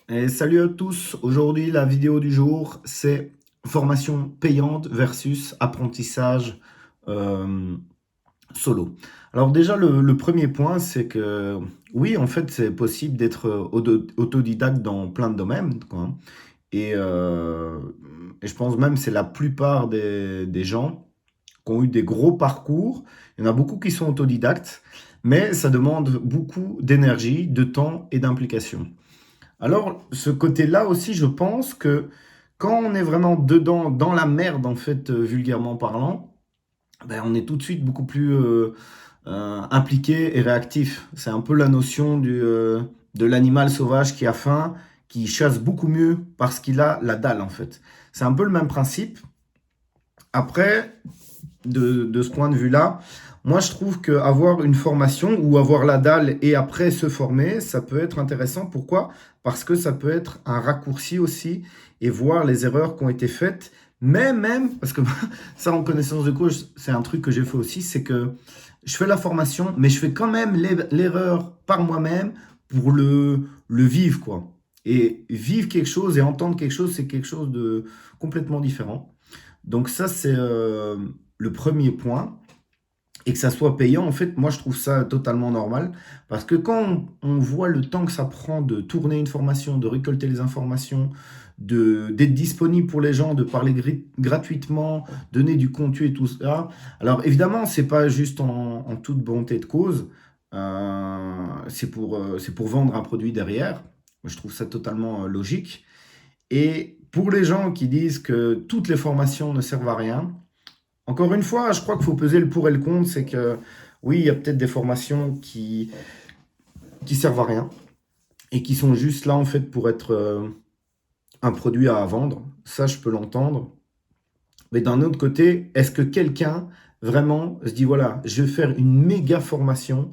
Et salut à tous, aujourd'hui la vidéo du jour c'est formation payante versus apprentissage euh, solo. Alors déjà le premier point c'est que oui en fait c'est possible d'être autodidacte dans plein de domaines quoi, hein. Et je pense même c'est la plupart des gens qui ont eu des gros parcours, il y en a beaucoup qui sont autodidactes, mais ça demande beaucoup d'énergie, de temps et d'implication. Alors, ce côté-là aussi, je pense que quand on est vraiment dedans, dans la merde, en fait, vulgairement parlant, ben, on est tout de suite beaucoup plus impliqué et réactif. C'est un peu la notion de l'animal sauvage qui a faim, qui chasse beaucoup mieux parce qu'il a la dalle, en fait. C'est un peu le même principe. Après, de ce point de vue-là, moi je trouve qu'avoir une formation ou avoir la dalle et après se former, ça peut être intéressant. Pourquoi? Parce que ça peut être un raccourci aussi et voir les erreurs qui ont été faites. Mais même, parce que ça en connaissance de cause, c'est un truc que j'ai fait aussi, c'est que je fais la formation, mais je fais quand même l'erreur par moi-même pour le vivre, quoi. Et vivre quelque chose et entendre quelque chose, c'est quelque chose de complètement différent. Donc ça, c'est le premier point. Et que ça soit payant, en fait, moi, je trouve ça totalement normal. Parce que quand on voit le temps que ça prend de tourner une formation, de récolter les informations, d'être disponible pour les gens, de parler gratuitement, donner du contenu et tout ça. Alors, évidemment, c'est pas juste en toute bonté de cause. C'est pour vendre un produit derrière. Je trouve ça totalement logique. Et pour les gens qui disent que toutes les formations ne servent à rien, encore une fois, je crois qu'il faut peser le pour et le contre. C'est que oui, il y a peut-être des formations qui servent à rien et qui sont juste là en fait pour être un produit à vendre. Ça, je peux l'entendre. Mais d'un autre côté, est-ce que quelqu'un vraiment se dit voilà, je vais faire une méga formation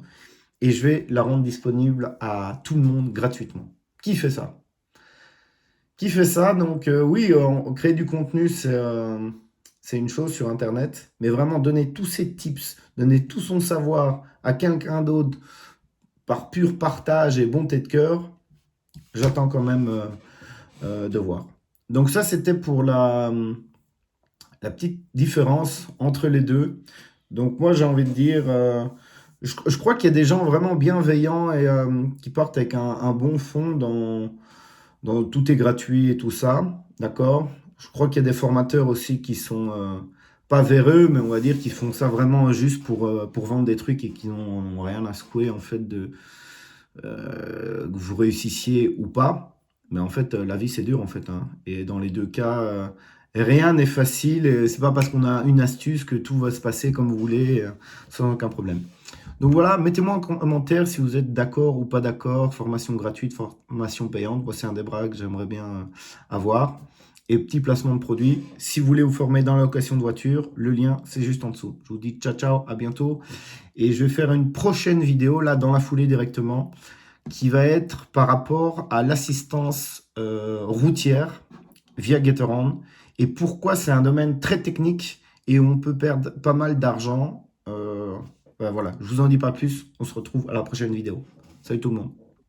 et je vais la rendre disponible à tout le monde gratuitement? Qui fait ça? Qui fait ça? Donc oui, créer du contenu, c'est une chose sur Internet, mais vraiment donner tous ses tips, donner tout son savoir à quelqu'un d'autre par pur partage et bonté de cœur, j'attends quand même de voir. Donc ça, c'était pour la petite différence entre les deux. Donc moi, j'ai envie de dire, je crois qu'il y a des gens vraiment bienveillants et qui partent avec un bon fond dans tout est gratuit et tout ça, d'accord? Je crois qu'il y a des formateurs aussi qui sont pas véreux, mais on va dire qu'ils font ça vraiment juste pour vendre des trucs et qui n'ont rien à secouer en fait de que vous réussissiez ou pas. Mais en fait, la vie c'est dur en fait, hein. Et dans les deux cas, rien n'est facile. Et c'est pas parce qu'on a une astuce que tout va se passer comme vous voulez, sans aucun problème. Donc voilà, mettez-moi en commentaire si vous êtes d'accord ou pas d'accord. Formation gratuite, formation payante. Moi, c'est un débat que j'aimerais bien avoir. Et petit placement de produit. Si vous voulez vous former dans la location de voiture, le lien, c'est juste en dessous. Je vous dis ciao, ciao, à bientôt. Et je vais faire une prochaine vidéo, là, dans la foulée directement, qui va être par rapport à l'assistance routière via Getaround. Et pourquoi c'est un domaine très technique et où on peut perdre pas mal d'argent. Ben voilà, je vous en dis pas plus. On se retrouve à la prochaine vidéo. Salut tout le monde.